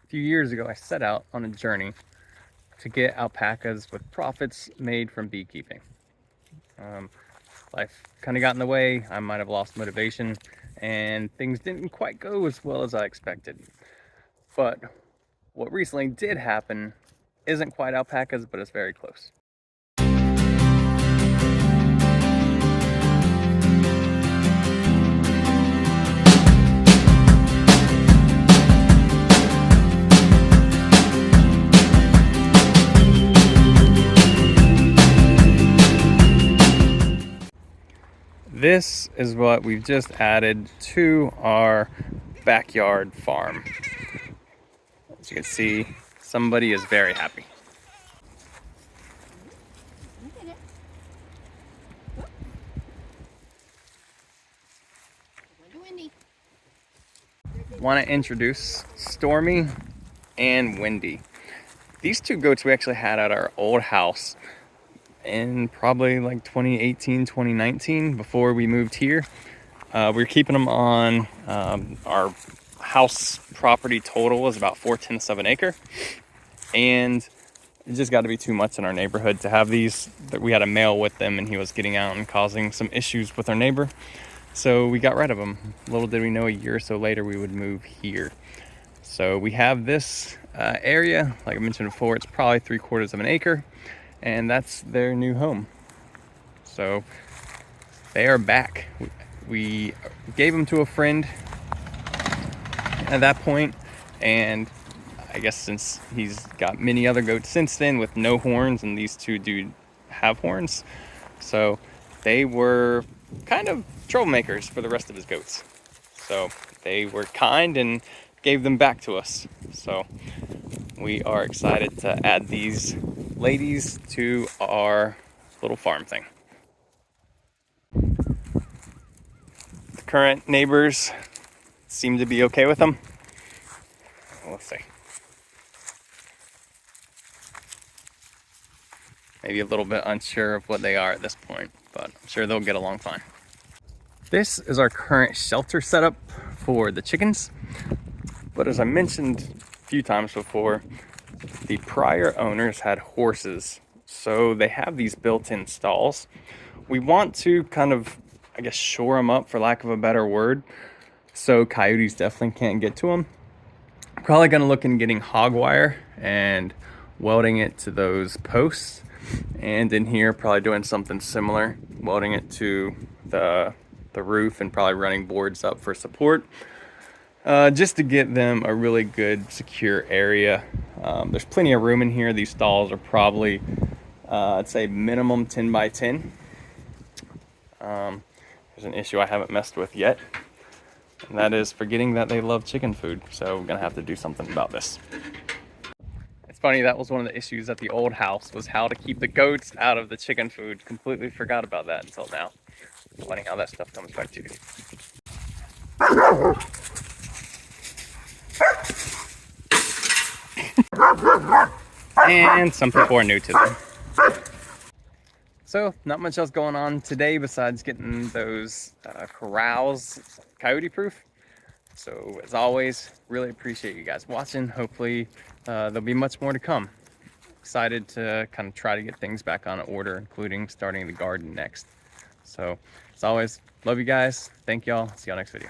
few years ago, I set out on a journey to get alpacas with profits made from beekeeping. Life kind of got in the way. I might have lost motivation, and things didn't quite go as well as I expected. But what recently did happen isn't quite alpacas, but it's very close. This is what we've just added to our backyard farm. As you can see, somebody is very happy. Want to introduce Stormy and Wendy. These two goats we actually had at our old house in probably like 2018, 2019, before we moved here. We were keeping them on our house property. Total is about 4/10 of an acre, and it just got to be too much in our neighborhood to have these. We had a male with them, and he was getting out and causing some issues with our neighbor, so we got rid of him. Little did we know, a year or so later we would move here. So we have this area, like I mentioned before, it's probably 3/4 of an acre, and that's their new home. So they are back. We gave them to a friend at that point, and I guess since he's got many other goats since then with no horns, and these two do have horns, so they were kind of troublemakers for the rest of his goats. So they were kind and gave them back to us. So we are excited to add these ladies to our little farm thing. The current neighbors seem to be okay with them. Let's see. Maybe a little bit unsure of what they are at this point, but I'm sure they'll get along fine. This is our current shelter setup for the chickens. But as I mentioned a few times before, the prior owners had horses, so they have these built-in stalls. We want to kind of, I guess, shore them up, for lack of a better word, so coyotes definitely can't get to them. Probably going to look into getting hog wire and welding it to those posts, and in here probably doing something similar, welding it to the roof and probably running boards up for support, just to get them a really good secure area. There's plenty of room in here. These stalls are probably I'd say minimum 10 by 10. There's an issue I haven't messed with yet, and that is forgetting that they love chicken food, so we're gonna have to do something about this. It's funny, that was one of the issues at the old house, was how to keep the goats out of the chicken food. Completely forgot about that until now. Funny how that stuff comes back to you. And some people are new to them. So not much else going on today besides getting those corrals coyote proof. So as always, really appreciate you guys watching. Hopefully there'll be much more to come. Excited to kind of try to get things back on order, including starting the garden next. So as always, love you guys. Thank y'all. See y'all next video.